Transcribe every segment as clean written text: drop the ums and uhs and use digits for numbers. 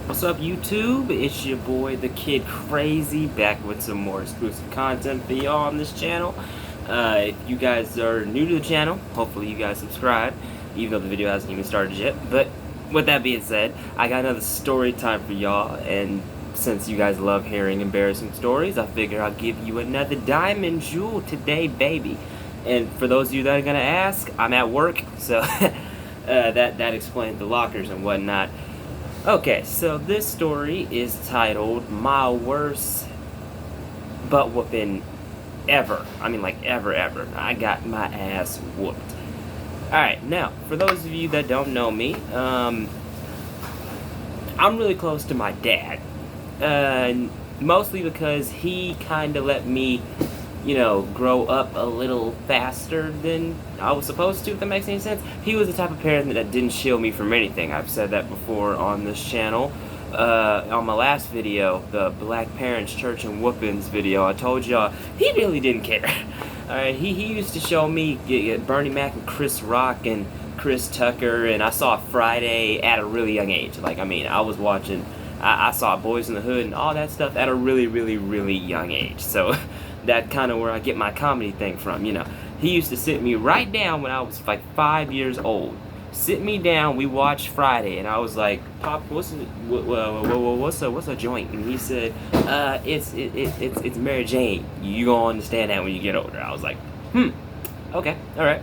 What's up, YouTube? It's your boy, the Kid Crazy, back with some more exclusive content for y'all on this channel. If you guys are new to the channel, hopefully you guys subscribe, even though the video hasn't even started yet. But with that being said, I got another story time for y'all, and since you guys love hearing embarrassing stories, I figure I'll give you another diamond jewel today, baby. And for those of you that are gonna ask, I'm at work, so that explains the lockers and whatnot. Okay, so this story is titled My Worst Butt Whoopin' Ever. I mean, like, ever. I got my ass whooped. Alright, now, for those of you that don't know me, I'm really close to my dad. Mostly because he kind of let me, grow up a little faster than I was supposed to, if that makes any sense. He was the type of parent that didn't shield me from anything. I've said that before on this channel. On my last video, the Black Parents Church and Whoopins video, I told y'all, he really didn't care. Alright, he used to show me Bernie Mac and Chris Rock and Chris Tucker, and I saw Friday at a really young age. I was watching, I saw Boys in the Hood and all that stuff at a really young age. So that's kind of where I get my comedy thing from, He used to sit me right down when I was like 5 years old. Sit me down, we watched Friday, and I was like, Pop, what's a joint? And he said, it's Mary Jane. You gonna understand that when you get older. I was like, okay, alright.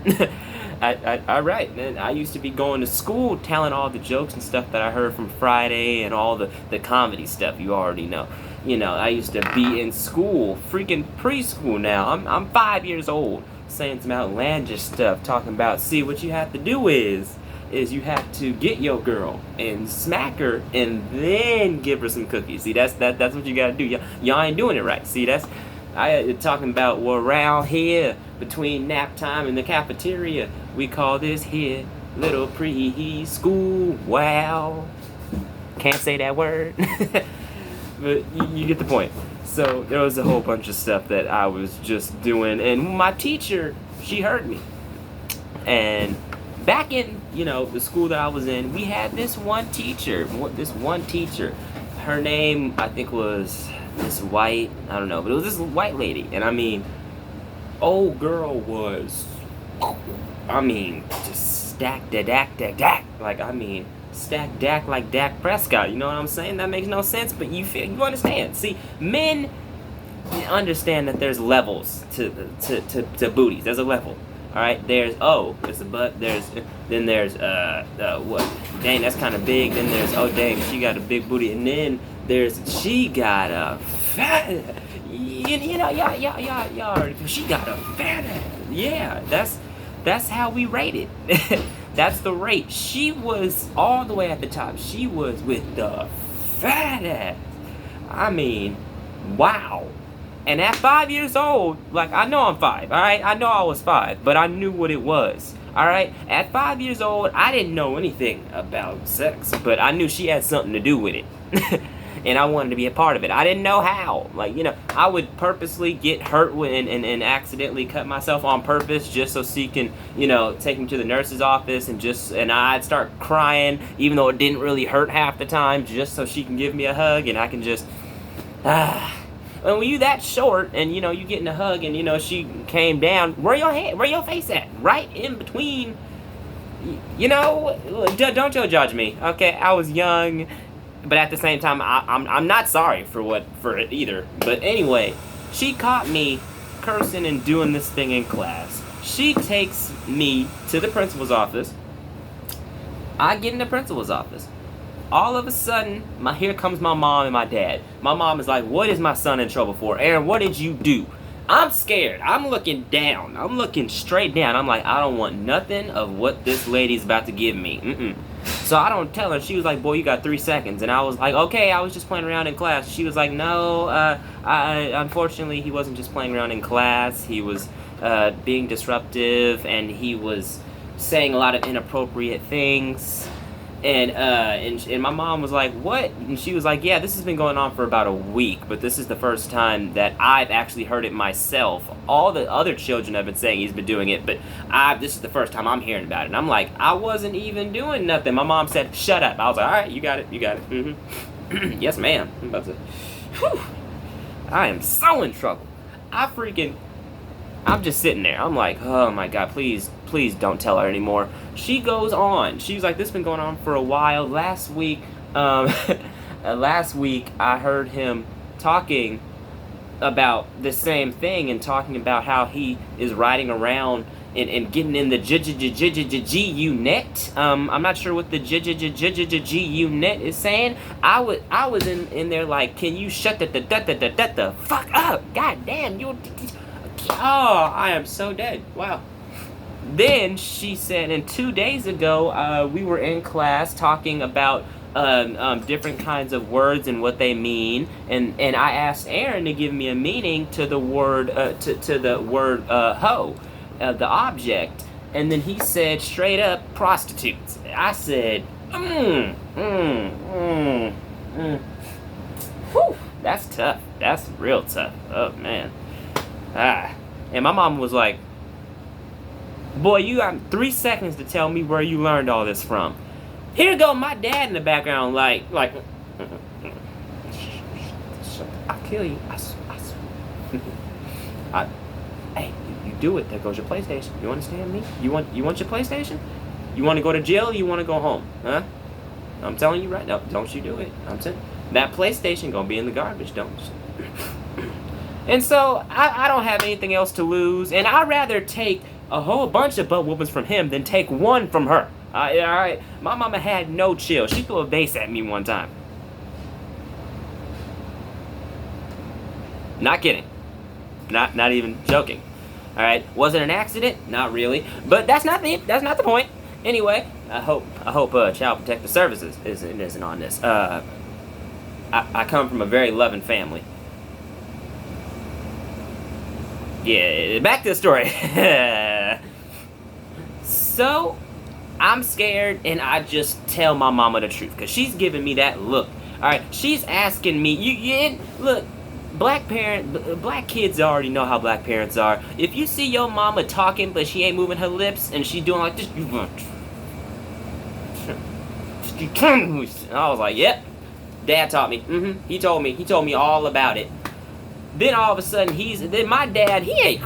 Alright, and I used to be going to school telling all the jokes and stuff that I heard from Friday and all the comedy stuff you already know. I used to be in school, freaking preschool now. I'm 5 years old, saying some outlandish stuff, talking about, see, what you have to do is you have to get your girl and smack her and then give her some cookies. See, that's what you gotta do. Y'all ain't doing it right. See, talking about, well, around here, between nap time and the cafeteria, we call this here little preschool. Wow. Can't say that word. But you get the point. So there was a whole bunch of stuff that I was just doing, and my teacher, she heard me. And back in, the school that I was in, we had this one teacher. Her name, I think, was Miss White. I don't know, but it was this white lady. And old girl was, just stack. Stack Dak like Dak Prescott, you know what I'm saying? That makes no sense, but you understand. See, men understand that there's levels to booties. There's a level. Alright, there's a butt, then there's what? Dang, that's kinda big, then there's dang, she got a big booty, and then there's she got a fat y'all she got a fat ass. Yeah, that's how we rate it. That's the rate. She was all the way at the top. She was with the fat ass. Wow. And at 5 years old, I know I'm 5, alright? I know I was 5, but I knew what it was, alright? At 5 years old, I didn't know anything about sex, but I knew she had something to do with it. And I wanted to be a part of it. I didn't know how. I would purposely get hurt and accidentally cut myself on purpose just so she can, take me to the nurse's office and I'd start crying, even though it didn't really hurt half the time, just so she can give me a hug and I can just, And when you that short and, you getting a hug and, she came down, where your face at? Right in between, don't judge me, okay? I was young. But at the same time, I'm not sorry for it either. But anyway, she caught me cursing and doing this thing in class. She takes me to the principal's office. I get in the principal's office. All of a sudden, here comes my mom and my dad. My mom is like, what is my son in trouble for? Aaron, what did you do? I'm scared. I'm looking down. I'm looking straight down. I'm like, I don't want nothing of what this lady's about to give me. So I don't tell her. She was like, boy, you got 3 seconds. And I was like, okay, I was just playing around in class. She was like, no, unfortunately, he wasn't just playing around in class. He was being disruptive, and he was saying a lot of inappropriate things. And my mom was like, what? And she was like, yeah, this has been going on for about a week, but this is the first time that I've actually heard it myself. All the other children have been saying he's been doing it, but this is the first time I'm hearing about it. And I'm like, I wasn't even doing nothing. My mom said, shut up. I was like, all right, you got it. Yes, ma'am. I'm about to. Whew, I am so in trouble. I freaking. I'm just sitting there. I'm like, oh my god, please, please don't tell her anymore. She goes on. She's like, this has been going on for a while. Last week, last week I heard him talking about the same thing and talking about how he is riding around and getting in the G unit. I'm not sure what the G unit is saying. I was in there like, can you shut the fuck up? God damn, you. Oh, I am so dead. Wow. Then she said, and 2 days ago, we were in class talking about different kinds of words and what they mean, and I asked Aaron to give me a meaning to the word to the word hoe, the object, and then he said straight up prostitutes. I said, Whew, that's tough. That's real tough. Oh man. And my mom was like, boy, you got 3 seconds to tell me where you learned all this from. Here go my dad in the background, like, I'll kill you. Hey, you do it. There goes your PlayStation. You understand me? You want your PlayStation? You want to go to jail or you want to go home? Huh? I'm telling you right now, don't you do it. I'm saying that PlayStation gonna be in the garbage, don't you? And so I don't have anything else to lose, and I'd rather take a whole bunch of butt whoopings from him than take one from her. Alright, my mama had no chill. She threw a vase at me one time. Not kidding. Not even joking. Alright, was it an accident? Not really. But that's not the point. Anyway, I hope Child Protective Services isn't on this. I come from a very loving family. Yeah, back to the story. So, I'm scared, and I just tell my mama the truth, because she's giving me that look. Alright, she's asking me, look, black kids already know how black parents are. If you see your mama talking, but she ain't moving her lips, and she's doing like this, you want... I was like, yep, Dad taught me. He told me all about it. Then all of a sudden, my dad, he's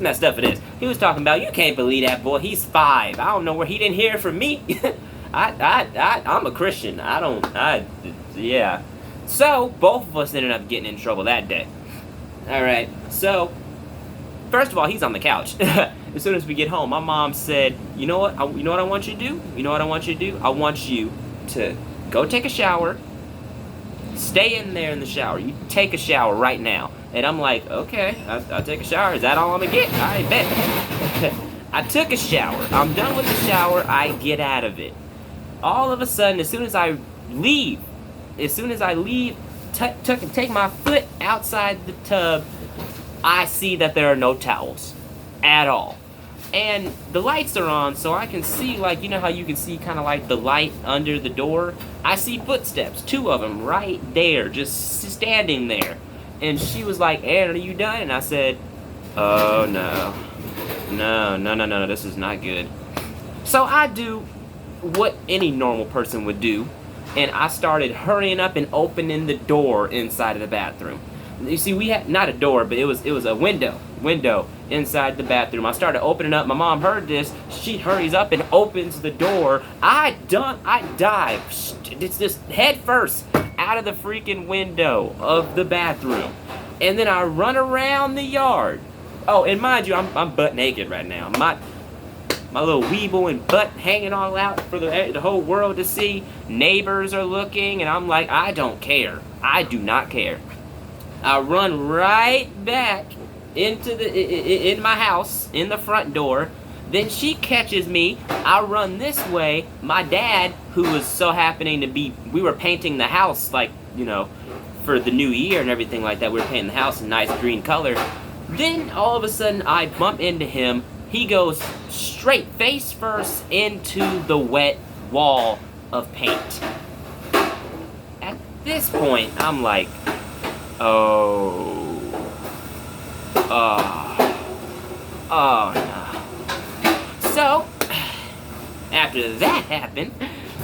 messed up for this. He was talking about, you can't believe that boy, he's 5. I don't know where he didn't hear it from me. I'm a Christian. Yeah. So, both of us ended up getting in trouble that day. Alright, so, first of all, he's on the couch. As soon as we get home, my mom said, you know what I want you to do? You know what I want you to do? I want you to go take a shower. Stay in there in the shower. You take a shower right now. And I'm like, okay, I'll take a shower. Is that all I'm gonna get? I bet. I took a shower. I'm done with the shower. I get out of it. All of a sudden, as soon as I leave, take my foot outside the tub, I see that there are no towels at all. And the lights are on, so I can see, like, you know how you can see kind of like the light under the door? I see footsteps, 2 of them right there, just standing there. And she was like, Aaron, are you done? And I said, oh, no. No, this is not good. So I do what any normal person would do, and I started hurrying up and opening the door inside of the bathroom. You see, we had, not a door, but it was a window inside the bathroom. I started opening up. My mom heard this. She hurries up and opens the door. I dive. It's just head first out of the freaking window of the bathroom. And then I run around the yard. Oh, and mind you, I'm butt naked right now. My little weeble and butt hanging all out for the whole world to see. Neighbors are looking, and I'm like, I don't care. I do not care. I run right back in my house, in the front door. Then she catches me. I run this way. My dad, who was so happening to be, we were painting the house, like, you know, for the new year and everything like that. We were painting the house in nice green color. Then all of a sudden I bump into him. He goes straight face first into the wet wall of paint. At this point, I'm like, oh no. So, after that happened,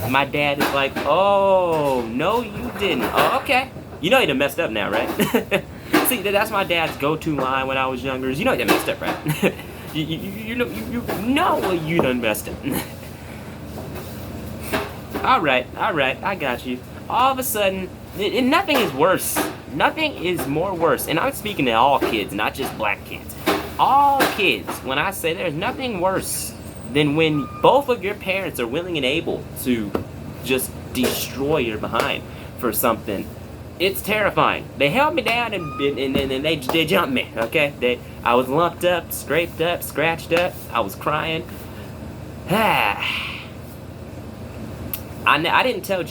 My dad is like, oh, no, you didn't. Oh, okay. You know you done messed up now, right? See, that's my dad's go-to line when I was younger. Is, you know you done messed up, right? you know you done messed up. All right, I got you. All of a sudden, nothing is worse. Nothing is more worse. And I'm speaking to all kids, not just black kids. All kids, when I say there's nothing worse than when both of your parents are willing and able to just destroy your behind for something. It's terrifying. They held me down and they jumped me, okay? I was lumped up, scraped up, scratched up. I was crying. I didn't tell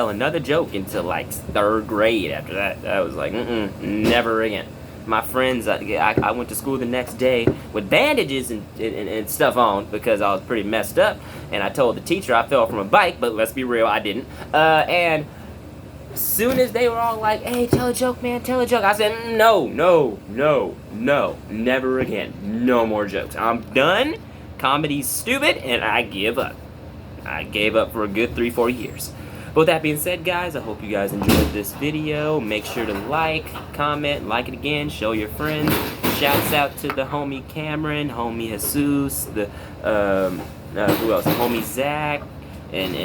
another joke until like 3rd grade. After that, I was like, never again. My friends, I went to school the next day with bandages and stuff on because I was pretty messed up. And I told the teacher I fell from a bike, but let's be real, I didn't. And as soon as they were all like, hey, tell a joke, man, tell a joke, I said, no, never again. No more jokes. I'm done. Comedy's stupid, and I give up. I gave up for a good 3-4 years. But with that being said, guys, I hope you guys enjoyed this video. Make sure to like, comment, like it again, show your friends. Shouts out to the homie Cameron, homie Jesus, the who else? Homie Zach, and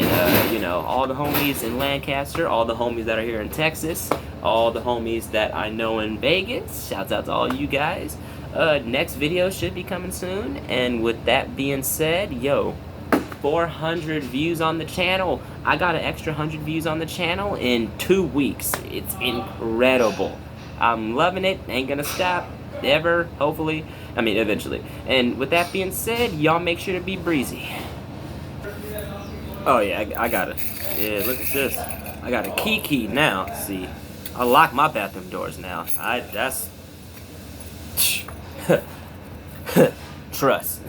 you know, all the homies in Lancaster, all the homies that are here in Texas, all the homies that I know in Vegas. Shouts out to all you guys. Next video should be coming soon. And with that being said, yo, 400 views on the channel. I got an extra 100 views on the channel in 2 weeks. It's incredible. I'm loving it. Ain't gonna stop ever, hopefully. I mean, eventually. And with that being said, y'all make sure to be breezy. Oh yeah, I got it. Yeah, look at this. I got a key now. See, I lock my bathroom doors now. That's trust.